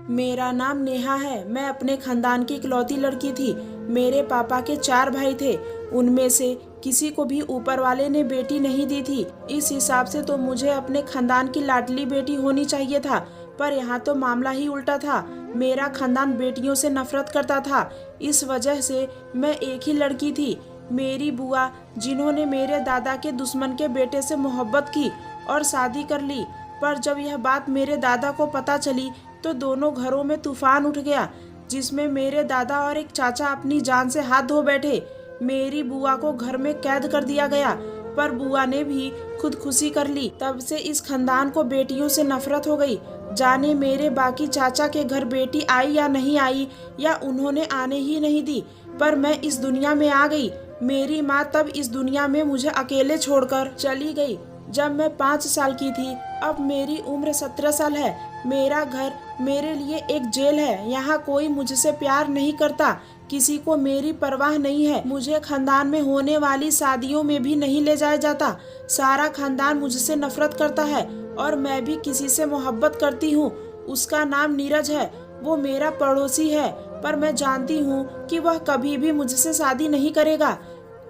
मेरा नाम नेहा है। मैं अपने खानदान की इकलौती लड़की थी। मेरे पापा के 4 भाई थे, उनमें से किसी को भी ऊपर वाले ने बेटी नहीं दी थी। इस हिसाब से तो मुझे अपने खानदान की लाडली बेटी होनी चाहिए था, पर यहाँ तो मामला ही उल्टा था। मेरा खानदान बेटियों से नफरत करता था। इस वजह से मैं एक ही लड़की थी। मेरी बुआ, जिन्होंने मेरे दादा के दुश्मन के बेटे से मोहब्बत की और शादी कर ली, पर जब यह बात मेरे दादा को पता चली तो दोनों घरों में तूफान उठ गया, जिसमें मेरे दादा और एक चाचा अपनी जान से हाथ धो बैठे। मेरी बुआ को घर में कैद कर दिया गया, पर बुआ ने भी खुदकुशी कर ली। तब से इस खानदान को बेटियों से नफरत हो गई। जाने मेरे बाकी चाचा के घर बेटी आई या नहीं आई, या उन्होंने आने ही नहीं दी, पर मैं इस दुनिया में आ गई। मेरी माँ तब इस दुनिया में मुझे अकेले छोड़कर चली गई जब मैं 5 साल की थी। अब मेरी उम्र 17 साल है। मेरा घर मेरे लिए एक जेल है। यहाँ कोई मुझसे प्यार नहीं करता, किसी को मेरी परवाह नहीं है। मुझे खानदान में होने वाली शादियों में भी नहीं ले जाया जाता। सारा खानदान मुझसे नफरत करता है और मैं भी किसी से मोहब्बत करती हूँ। उसका नाम नीरज है। वो मेरा पड़ोसी है, पर मैं जानती हूँ कि वह कभी भी मुझसे शादी नहीं करेगा।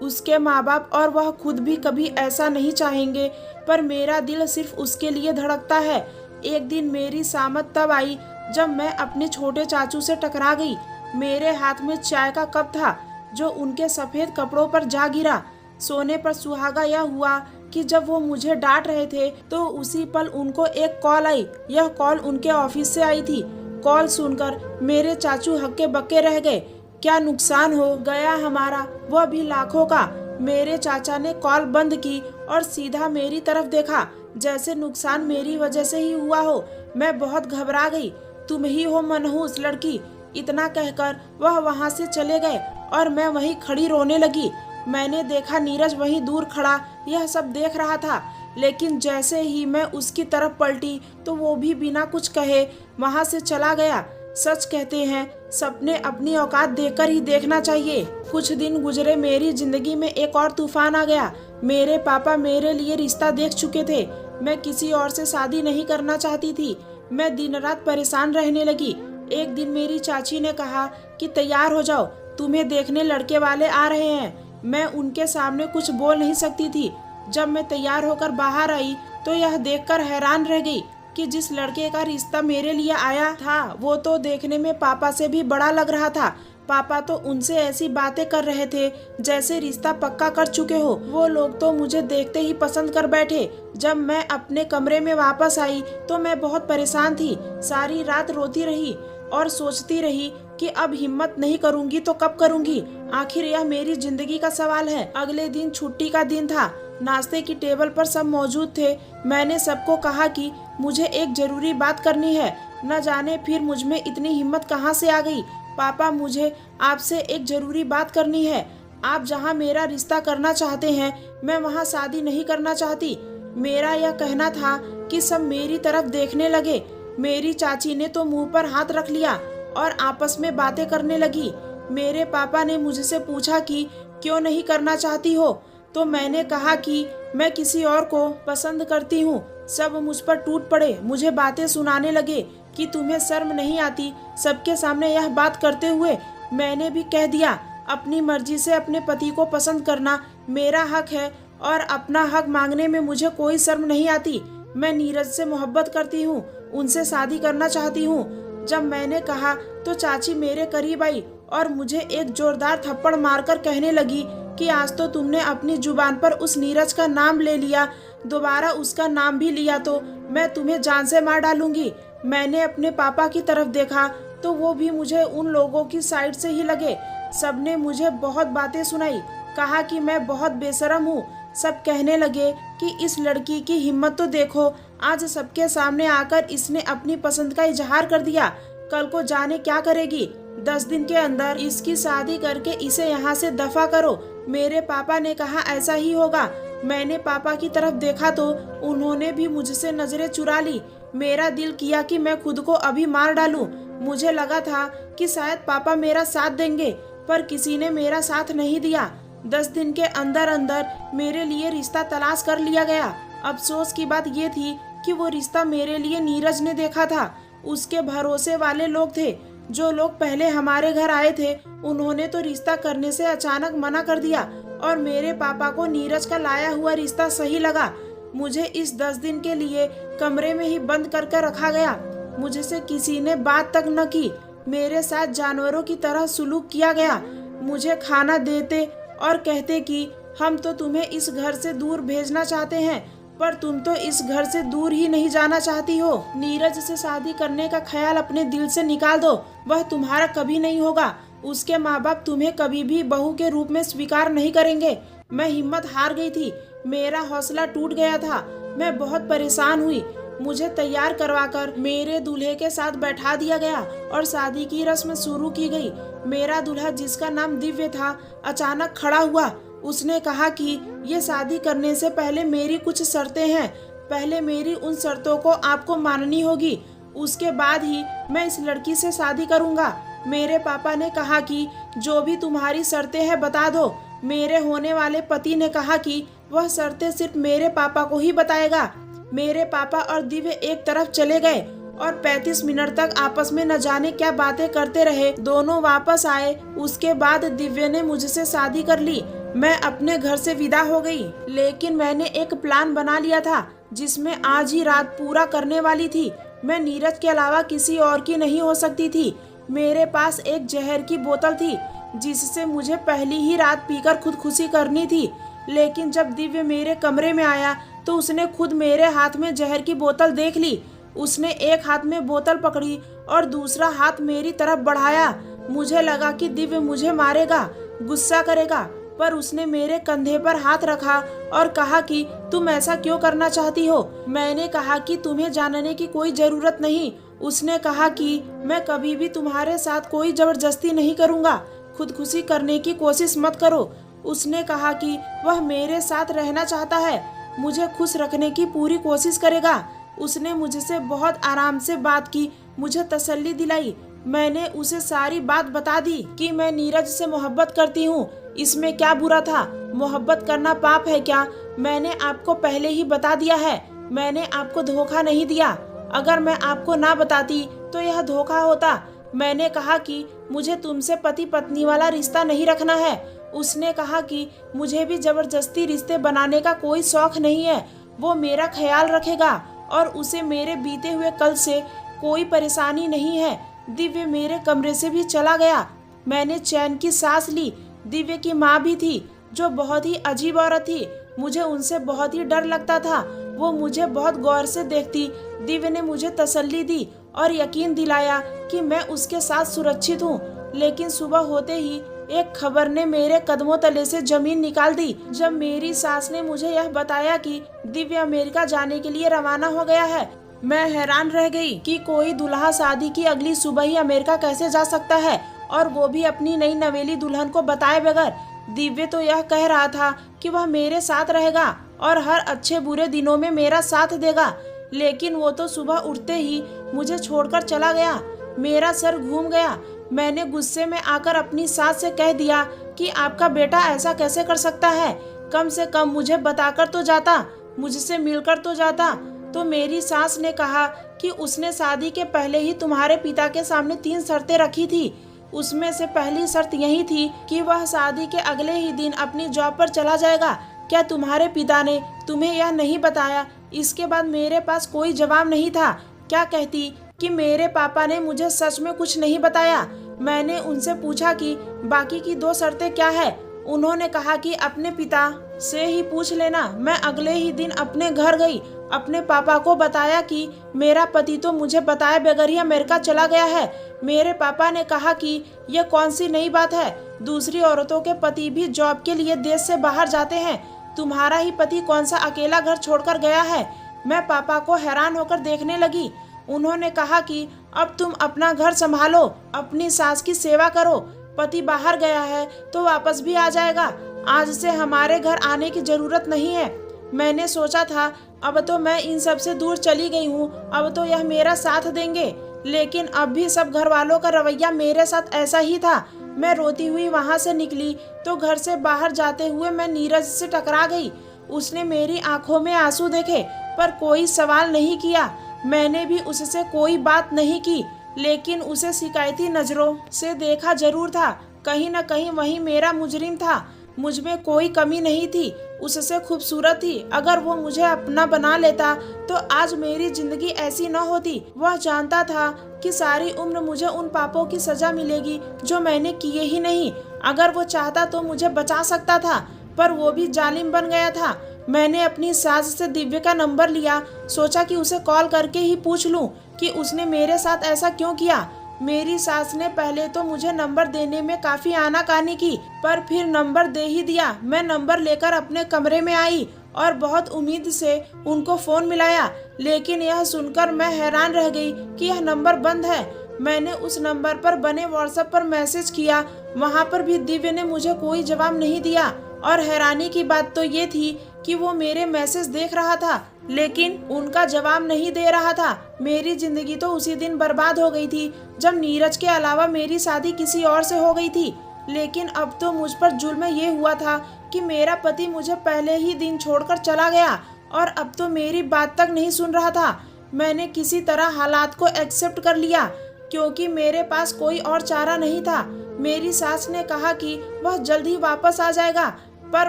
उसके माँ बाप और वह खुद भी कभी ऐसा नहीं चाहेंगे, पर मेरा दिल सिर्फ उसके लिए धड़कता है। एक दिन मेरी सामत तब आई जब मैं अपने छोटे चाचू से टकरा गई। मेरे हाथ में चाय का कप था जो उनके सफ़ेद कपड़ों पर जा गिरा। सोने पर सुहागा यह हुआ कि जब वो मुझे डांट रहे थे तो उसी पल उनको एक कॉल आई। यह कॉल उनके ऑफिस से आई थी। कॉल सुनकर मेरे चाचू हक्के बक्के रह गए। क्या नुकसान हो गया हमारा, वह भी लाखों का। मेरे चाचा ने कॉल बंद की और सीधा मेरी तरफ देखा, जैसे नुकसान मेरी वजह से ही हुआ हो। मैं बहुत घबरा गई। तुम ही हो मनहूस लड़की, इतना कहकर वह वहां से चले गए और मैं वहीं खड़ी रोने लगी। मैंने देखा नीरज वहीं दूर खड़ा यह सब देख रहा था, लेकिन जैसे ही मैं उसकी तरफ पलटी तो वो भी बिना कुछ कहे वहां से चला गया। सच कहते हैं, सपने अपनी औकात देखकर ही देखना चाहिए। कुछ दिन गुजरे, मेरी जिंदगी में एक और तूफान आ गया। मेरे पापा मेरे लिए रिश्ता देख चुके थे। मैं किसी और से शादी नहीं करना चाहती थी। मैं दिन रात परेशान रहने लगी। एक दिन मेरी चाची ने कहा कि तैयार हो जाओ, तुम्हें देखने लड़के वाले आ रहे हैं। मैं उनके सामने कुछ बोल नहीं सकती थी। जब मैं तैयार होकर बाहर आई तो यह देखकर हैरान रह गई कि जिस लड़के का रिश्ता मेरे लिए आया था वो तो देखने में पापा से भी बड़ा लग रहा था। पापा तो उनसे ऐसी बातें कर रहे थे जैसे रिश्ता पक्का कर चुके हो। वो लोग तो मुझे देखते ही पसंद कर बैठे। जब मैं अपने कमरे में वापस आई तो मैं बहुत परेशान थी। सारी रात रोती रही और सोचती रही कि अब हिम्मत नहीं करूंगी तो कब करूंगी। आखिर यह मेरी जिंदगी का सवाल है। अगले दिन छुट्टी का दिन था। नाश्ते की टेबल पर सब मौजूद थे। मैंने सबको कहा कि मुझे एक जरूरी बात करनी है। न जाने फिर मुझ में इतनी हिम्मत कहाँ से आ गई। पापा, मुझे आपसे एक जरूरी बात करनी है। आप जहाँ मेरा रिश्ता करना चाहते हैं, मैं वहाँ शादी नहीं करना चाहती। मेरा यह कहना था कि सब मेरी तरफ देखने लगे। मेरी चाची ने तो मुंह पर हाथ रख लिया और आपस में बातें करने लगी। मेरे पापा ने मुझसे पूछा कि क्यों नहीं करना चाहती हो, तो मैंने कहा कि मैं किसी और को पसंद करती हूँ। सब मुझ पर टूट पड़े। मुझे बातें सुनाने लगे कि तुम्हें शर्म नहीं आती सबके सामने यह बात करते हुए। मैंने भी कह दिया, अपनी मर्जी से अपने पति को पसंद करना मेरा हक है और अपना हक मांगने में मुझे कोई शर्म नहीं आती। मैं नीरज से मोहब्बत करती हूँ, उनसे शादी करना चाहती हूँ। जब मैंने कहा तो चाची मेरे करीब आई और मुझे एक जोरदार थप्पड़ मारकर कहने लगी कि आज तो तुमने अपनी जुबान पर उस नीरज का नाम ले लिया, दोबारा उसका नाम भी लिया तो मैं तुम्हें जान से मार डालूंगी। मैंने अपने पापा की तरफ देखा तो वो भी मुझे उन लोगों की साइड से ही लगे। सबने मुझे बहुत बातें सुनाई, कहा कि मैं बहुत बेशरम हूँ। सब कहने लगे कि इस लड़की की हिम्मत तो देखो, आज सबके सामने आकर इसने अपनी पसंद का इजहार कर दिया। कल को जाने क्या करेगी। 10 दिन के अंदर इसकी शादी करके इसे यहाँ से दफा करो। मेरे पापा ने कहा ऐसा ही होगा। मैंने पापा की तरफ देखा तो उन्होंने भी मुझसे नजरें चुरा ली। मेरा दिल किया कि मैं खुद को अभी मार डालूं। मुझे लगा था कि शायद पापा मेरा साथ देंगे, पर किसी ने मेरा साथ नहीं दिया। 10 दिन के अंदर अंदर मेरे लिए रिश्ता तलाश कर लिया गया। अफसोस की बात ये थी कि वो रिश्ता मेरे लिए नीरज ने देखा था। उसके भरोसे वाले लोग थे। जो लोग पहले हमारे घर आए थे उन्होंने तो रिश्ता करने से अचानक मना कर दिया और मेरे पापा को नीरज का लाया हुआ रिश्ता सही लगा। मुझे इस 10 दिन के लिए कमरे में ही बंद करके रखा गया। मुझसे किसी ने बात तक न की। मेरे साथ जानवरों की तरह सुलूक किया गया। मुझे खाना देते और कहते कि हम तो तुम्हें इस घर से दूर भेजना चाहते हैं, पर तुम तो इस घर से दूर ही नहीं जाना चाहती हो। नीरज से शादी करने का ख्याल अपने दिल से निकाल दो, वह तुम्हारा कभी नहीं होगा। उसके माँ बाप तुम्हें कभी भी बहू के रूप में स्वीकार नहीं करेंगे। मैं हिम्मत हार गई थी, मेरा हौसला टूट गया था। मैं बहुत परेशान हुई। मुझे तैयार करवाकर मेरे दूल्हे के साथ बैठा दिया गया और शादी की रस्म शुरू की गई। मेरा दूल्हा, जिसका नाम दिव्य था, अचानक खड़ा हुआ। उसने कहा कि ये शादी करने से पहले मेरी कुछ शर्तें हैं। पहले मेरी उन शर्तों को आपको माननी होगी, उसके बाद ही मैं इस लड़की से शादी करूंगा। मेरे पापा ने कहा कि जो भी तुम्हारी शर्तें हैं बता दो। मेरे होने वाले पति ने कहा कि वह शर्तें सिर्फ मेरे पापा को ही बताएगा। मेरे पापा और दिव्य एक तरफ चले गए और 35 मिनट तक आपस में न जाने क्या बातें करते रहे। दोनों वापस आए। उसके बाद दिव्य ने मुझसे शादी कर ली। मैं अपने घर से विदा हो गई, लेकिन मैंने एक प्लान बना लिया था जिसमें आज ही रात पूरा करने वाली थी। मैं नीरज के अलावा किसी और की नहीं हो सकती थी। मेरे पास एक जहर की बोतल थी जिससे मुझे पहली ही रात पीकर खुदकुशी करनी थी। लेकिन जब दिव्य मेरे कमरे में आया तो उसने खुद मेरे हाथ में जहर की बोतल देख ली। उसने एक हाथ में बोतल पकड़ी और दूसरा हाथ मेरी तरफ बढ़ाया। मुझे लगा कि दिव्य मुझे मारेगा, गुस्सा करेगा, पर उसने मेरे कंधे पर हाथ रखा और कहा कि तुम ऐसा क्यों करना चाहती हो। मैंने कहा कि तुम्हें जानने की कोई जरूरत नहीं। उसने कहा कि मैं कभी भी तुम्हारे साथ कोई जबरदस्ती नहीं करूँगा, खुदकुशी करने की कोशिश मत करो। उसने कहा कि वह मेरे साथ रहना चाहता है, मुझे खुश रखने की पूरी कोशिश करेगा। उसने मुझसे बहुत आराम से बात की, मुझे तसल्ली दिलाई। मैंने उसे सारी बात बता दी कि मैं नीरज से मोहब्बत करती हूँ। इसमें क्या बुरा था? मोहब्बत करना पाप है क्या? मैंने आपको पहले ही बता दिया है। मैंने आपको धोखा नहीं दिया। अगर मैं आपको ना बताती तो यह धोखा होता। मैंने कहा कि मुझे तुमसे पति पत्नी वाला रिश्ता नहीं रखना है। उसने कहा कि मुझे भी जबरदस्ती रिश्ते बनाने का कोई शौक नहीं है। वो मेरा ख्याल रखेगा और उसे मेरे बीते हुए कल से कोई परेशानी नहीं है। दिव्य मेरे कमरे से भी चला गया। मैंने चैन की सांस ली। दिव्य की माँ भी थी, जो बहुत ही अजीब औरत थी। मुझे उनसे बहुत ही डर लगता था। वो मुझे बहुत गौर से देखती। दिव्य ने मुझे तसल्ली दी और यकीन दिलाया कि मैं उसके साथ सुरक्षित हूँ। लेकिन सुबह होते ही एक खबर ने मेरे कदमों तले से जमीन निकाल दी। जब मेरी सास ने मुझे यह बताया कि दिव्य अमेरिका जाने के लिए रवाना हो गया है, मैं हैरान रह गई कि कोई दूल्हा शादी की अगली सुबह ही अमेरिका कैसे जा सकता है, और वो भी अपनी नई नवेली दुल्हन को बताए बगैर। दिव्य तो यह कह रहा था कि वह मेरे साथ रहेगा और हर अच्छे बुरे दिनों में मेरा साथ देगा, लेकिन वो तो सुबह उठते ही मुझे छोड़कर चला गया। मेरा सर घूम गया। मैंने गुस्से में आकर अपनी सास से कह दिया कि आपका बेटा ऐसा कैसे कर सकता है। कम से कम मुझे बताकर तो जाता, मुझसे मिलकर तो जाता। तो मेरी सास ने कहा कि उसने शादी के पहले ही तुम्हारे पिता के सामने 3 शर्तें रखी थी। उसमें से पहली शर्त यही थी कि वह शादी के अगले ही दिन अपनी जॉब पर चला जाएगा। क्या तुम्हारे पिता ने तुम्हें यह नहीं बताया? इसके बाद मेरे पास कोई जवाब नहीं था। क्या कहती कि मेरे पापा ने मुझे सच में कुछ नहीं बताया। मैंने उनसे पूछा कि बाकी की 2 शर्तें क्या है। उन्होंने कहा कि अपने पिता से ही पूछ लेना। मैं अगले ही दिन अपने घर गई, अपने पापा को बताया कि मेरा पति तो मुझे बताए बगैर ही अमेरिका चला गया है। मेरे पापा ने कहा कि यह कौन सी नई बात है, दूसरी औरतों के पति भी जॉब के लिए देश से बाहर जाते हैं, तुम्हारा ही पति कौन सा अकेला घर छोड़कर गया है। मैं पापा को हैरान होकर देखने लगी। उन्होंने कहा कि अब तुम अपना घर संभालो, अपनी सास की सेवा करो। पति बाहर गया है तो वापस भी आ जाएगा। आज से हमारे घर आने की जरूरत नहीं है। मैंने सोचा था अब तो मैं इन सब से दूर चली गई हूँ, अब तो यह मेरा साथ देंगे, लेकिन अब भी सब घर वालों का रवैया मेरे साथ ऐसा ही था। मैं रोती हुई वहाँ से निकली तो घर से बाहर जाते हुए मैं नीरज से टकरा गई। उसने मेरी आंखों में आंसू देखे पर कोई सवाल नहीं किया। मैंने भी उससे कोई बात नहीं की, लेकिन उसे शिकायती नजरों से देखा जरूर था। कहीं न कहीं वही मेरा मुजरिम था। मुझ में कोई कमी नहीं थी, उससे खूबसूरत थी। अगर वो मुझे अपना बना लेता तो आज मेरी जिंदगी ऐसी न होती। वह जानता था कि सारी उम्र मुझे उन पापों की सजा मिलेगी जो मैंने किए ही नहीं। अगर वो चाहता तो मुझे बचा सकता था, पर वो भी जालिम बन गया था। मैंने अपनी सास से दिव्य का नंबर लिया, सोचा कि उसे कॉल करके ही पूछ लूं कि उसने मेरे साथ ऐसा क्यों किया। मेरी सास ने पहले तो मुझे नंबर देने में काफी आनाकानी की, पर फिर नंबर दे ही दिया। मैं नंबर लेकर अपने कमरे में आई और बहुत उम्मीद से उनको फोन मिलाया, लेकिन यह सुनकर मैं हैरान रह गई कि यह नंबर बंद है। मैंने उस नंबर पर बने व्हाट्सएप पर मैसेज किया, वहां पर भी दिव्य ने मुझे कोई जवाब नहीं दिया। और हैरानी की बात तो ये थी कि वो मेरे मैसेज देख रहा था, लेकिन उनका जवाब नहीं दे रहा था। मेरी जिंदगी तो उसी दिन बर्बाद हो गई थी जब नीरज के अलावा मेरी शादी किसी और से हो गई थी। लेकिन अब तो मुझ पर जुल्म ये हुआ था कि मेरा पति मुझे पहले ही दिन छोड़कर चला गया और अब तो मेरी बात तक नहीं सुन रहा था। मैंने किसी तरह हालात को एक्सेप्ट कर लिया, क्योंकि मेरे पास कोई और चारा नहीं था। मेरी सास ने कहा कि वह जल्द ही वापस आ जाएगा, पर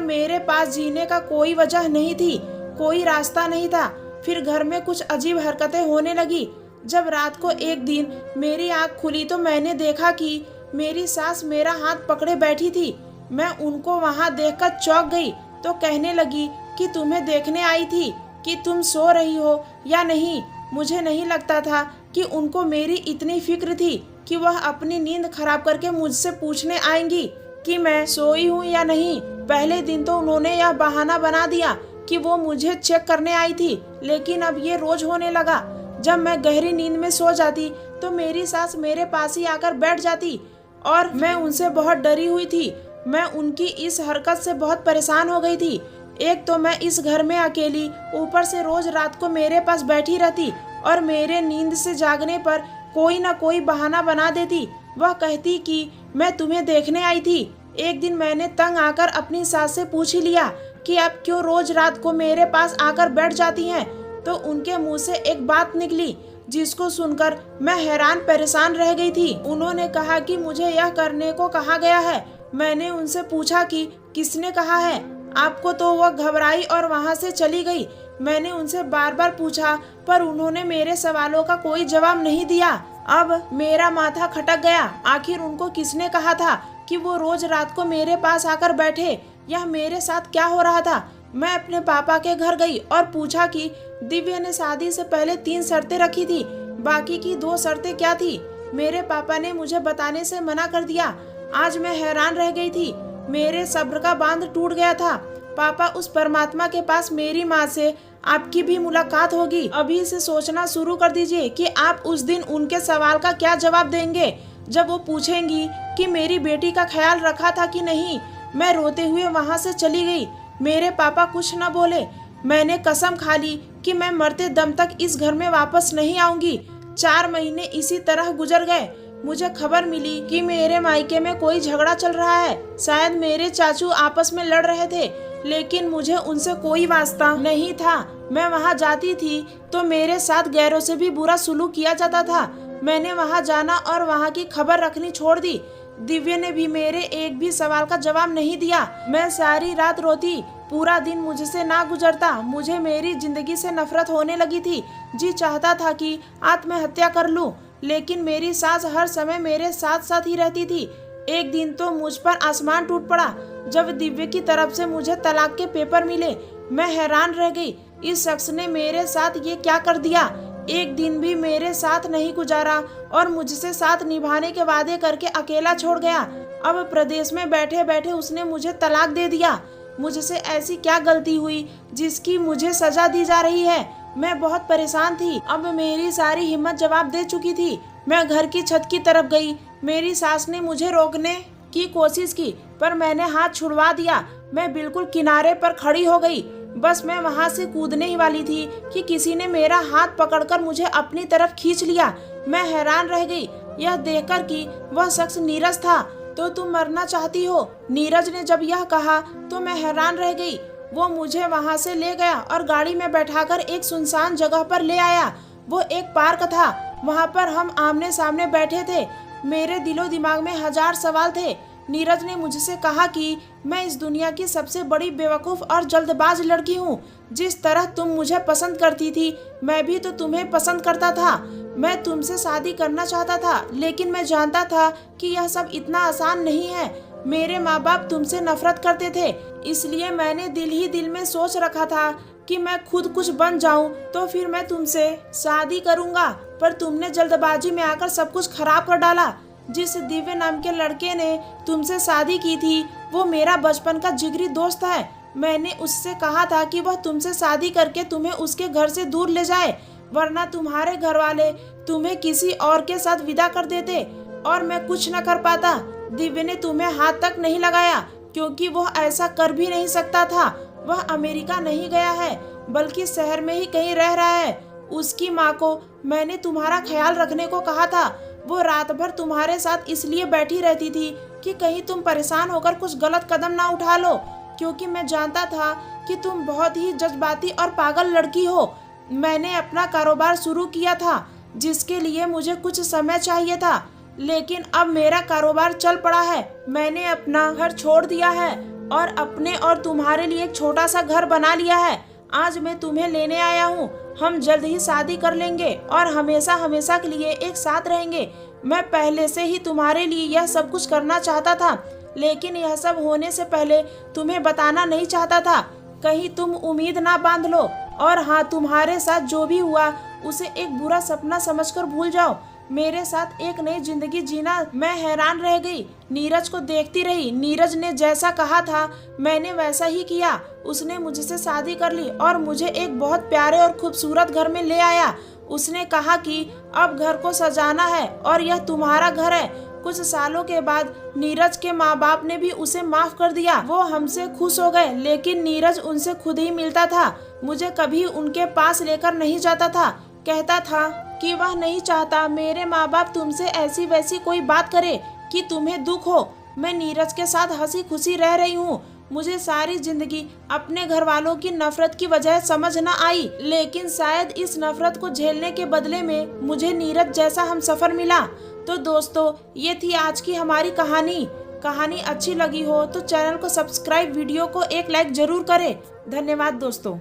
मेरे पास जीने का कोई वजह नहीं थी, कोई रास्ता नहीं था। फिर घर में कुछ अजीब हरकतें होने लगी। जब रात को एक दिन मेरी आँख खुली तो मैंने देखा कि मेरी सास मेरा हाथ पकड़े बैठी थी। मैं उनको वहां देखकर चौंक गई तो कहने लगी कि तुम्हें देखने आई थी कि तुम सो रही हो या नहीं। मुझे नहीं लगता था कि उनको मेरी इतनी फिक्र थी कि वह अपनी नींद खराब करके मुझसे पूछने आएंगी कि मैं सोई हूँ या नहीं। पहले दिन तो उन्होंने यह बहाना बना दिया कि वो मुझे चेक करने आई थी, लेकिन अब ये रोज होने लगा। जब मैं गहरी नींद में सो जाती तो मेरी सास मेरे पास ही आकर बैठ जाती और मैं उनसे बहुत डरी हुई थी। मैं उनकी इस हरकत से बहुत परेशान हो गई थी। एक तो मैं इस घर में अकेली, ऊपर से रोज रात को मेरे पास बैठी रहती और मेरे नींद से जागने पर कोई ना कोई बहाना बना देती। वह कहती कि मैं तुम्हें देखने आई थी। एक दिन मैंने तंग आकर अपनी सास से पूछ ही लिया कि आप क्यों रोज रात को मेरे पास आकर बैठ जाती हैं, तो उनके मुंह से एक बात निकली जिसको सुनकर मैं हैरान परेशान रह गई थी। उन्होंने कहा कि मुझे यह करने को कहा गया है। मैंने उनसे पूछा कि किसने कहा है आपको, तो वह घबराई और वहां से चली गई। मैंने उनसे बार बार पूछा, पर उन्होंने मेरे सवालों का कोई जवाब नहीं दिया। अब मेरा माथा खटक गया। आखिर उनको किसने कहा था कि वो रोज रात को मेरे पास आकर बैठे? यह मेरे साथ क्या हो रहा था? मैं अपने पापा के घर गई और पूछा कि दिव्या ने शादी से पहले 3 शर्तें रखी थी, बाकी की 2 शर्तें क्या थी? मेरे पापा ने मुझे बताने से मना कर दिया। आज मैं हैरान रह गई थी, मेरे सब्र का बांध टूट गया था। पापा, उस परमात्मा के पास मेरी माँ से आपकी भी मुलाकात होगी। अभी से सोचना शुरू कर दीजिए कि आप उस दिन उनके सवाल का क्या जवाब देंगे जब वो पूछेंगी कि मेरी बेटी का ख्याल रखा था कि नहीं। मैं रोते हुए वहाँ से चली गई। मेरे पापा कुछ न बोले। मैंने कसम खा ली कि मैं मरते दम तक इस घर में वापस नहीं आऊंगी। 4 महीने इसी तरह गुजर गए। मुझे खबर मिली कि मेरे मायके में कोई झगड़ा चल रहा है। शायद मेरे चाचू आपस में लड़ रहे थे, लेकिन मुझे उनसे कोई वास्ता नहीं था। मैं वहां जाती थी तो मेरे साथ गैरों से भी बुरा सुलूक किया जाता था। मैंने वहां जाना और वहां की खबर रखनी छोड़ दी। दिव्य ने भी मेरे एक भी सवाल का जवाब नहीं दिया। मैं सारी रात रोती, पूरा दिन मुझसे ना गुजरता। मुझे मेरी जिंदगी से नफरत होने लगी थी। जी चाहता था कि आत्महत्या कर लूं, लेकिन मेरी सास हर समय मेरे साथ साथ ही रहती थी। एक दिन तो मुझ पर आसमान टूट पड़ा जब दिव्य की तरफ से मुझे तलाक के पेपर मिले। मैं हैरान रह गई, इस शख्स ने मेरे साथ ये क्या कर दिया। एक दिन भी मेरे साथ नहीं गुजारा और मुझसे साथ निभाने के वादे करके अकेला छोड़ गया। अब प्रदेश में बैठे बैठे उसने मुझे तलाक दे दिया। मुझसे ऐसी क्या गलती हुई जिसकी मुझे सजा दी जा रही है? मैं बहुत परेशान थी। अब मेरी सारी हिम्मत जवाब दे चुकी थी। मैं घर की छत की तरफ गई। मेरी सास ने मुझे रोकने की कोशिश की, पर मैंने हाथ छुड़वा दिया। मैं बिल्कुल किनारे पर खड़ी हो गई। बस मैं वहां से कूदने ही वाली थी कि किसी ने मेरा हाथ पकड़कर मुझे अपनी तरफ खींच लिया। मैं हैरान रह गई यह देखकर कि वह शख्स नीरज था। तो तुम मरना चाहती हो? नीरज ने जब यह कहा तो मैं हैरान रह गई। वो मुझे वहां से ले गया और गाड़ी में बैठाकर एक सुनसान जगह पर ले आया। वो एक पार्क था, वहाँ पर हम आमने सामने बैठे थे। मेरे दिलो दिमाग में हजार सवाल थे। नीरज ने मुझसे कहा कि मैं इस दुनिया की सबसे बड़ी बेवकूफ़ और जल्दबाज लड़की हूँ। जिस तरह तुम मुझे पसंद करती थी, मैं भी तो तुम्हें पसंद करता था। मैं तुमसे शादी करना चाहता था, लेकिन मैं जानता था कि यह सब इतना आसान नहीं है। मेरे माँ बाप तुमसे नफरत करते थे, इसलिए मैंने दिल ही दिल में सोच रखा था कि मैं खुद कुछ बन जाऊं तो फिर मैं तुमसे शादी करूंगा। पर तुमने जल्दबाजी में आकर सब कुछ खराब कर डाला। जिस दिव्य नाम के लड़के ने तुमसे शादी की थी, वो मेरा बचपन का जिगरी दोस्त है। मैंने उससे कहा था कि वह तुमसे शादी करके तुम्हें उसके घर से दूर ले जाए, वरना तुम्हारे घर वाले तुम्हें किसी और के साथ विदा कर देते और मैं कुछ न कर पाता। दिव्य ने तुम्हें हाथ तक नहीं लगाया, क्योंकि वह ऐसा कर भी नहीं सकता था। वह अमेरिका नहीं गया है, बल्कि शहर में ही कहीं रह रहा है। उसकी माँ को मैंने तुम्हारा ख्याल रखने को कहा था। वो रात भर तुम्हारे साथ इसलिए बैठी रहती थी कि कहीं तुम परेशान होकर कुछ गलत कदम ना उठा लो, क्योंकि मैं जानता था कि तुम बहुत ही जज्बाती और पागल लड़की हो। मैंने अपना कारोबार शुरू किया था, जिसके लिए मुझे कुछ समय चाहिए था, लेकिन अब मेरा कारोबार चल पड़ा है। मैंने अपना घर छोड़ दिया है और अपने और तुम्हारे लिए एक छोटा सा घर बना लिया है। आज मैं तुम्हें लेने आया हूँ। हम जल्द ही शादी कर लेंगे और हमेशा हमेशा के लिए एक साथ रहेंगे। मैं पहले से ही तुम्हारे लिए यह सब कुछ करना चाहता था, लेकिन यह सब होने से पहले तुम्हें बताना नहीं चाहता था। कहीं तुम उम्मीद ना बांध लो और हाँ, तुम्हारे साथ जो भी हुआ उसे एक बुरा सपना समझकर भूल जाओ। मेरे साथ एक नई जिंदगी जीना। मैं हैरान रह गई, नीरज को देखती रही। नीरज ने जैसा कहा था मैंने वैसा ही किया। उसने मुझसे शादी कर ली और मुझे एक बहुत प्यारे और खूबसूरत घर में ले आया। उसने कहा कि अब घर को सजाना है और यह तुम्हारा घर है। कुछ सालों के बाद नीरज के माँ बाप ने भी उसे माफ कर दिया। वो हमसे खुश हो गए, लेकिन नीरज उनसे खुद ही मिलता था। मुझे कभी उनके पास लेकर नहीं जाता था। कहता था कि वह नहीं चाहता मेरे माँ बाप तुमसे ऐसी वैसी कोई बात करे कि तुम्हें दुख हो। मैं नीरज के साथ हंसी खुशी रह रही हूँ। मुझे सारी जिंदगी अपने घर वालों की नफरत की वजह समझ न आई, लेकिन शायद इस नफरत को झेलने के बदले में मुझे नीरज जैसा हमसफर मिला। तो दोस्तों, ये थी आज की हमारी कहानी अच्छी लगी हो तो चैनल को सब्सक्राइब, वीडियो को एक लाइक जरूर करें। धन्यवाद दोस्तों।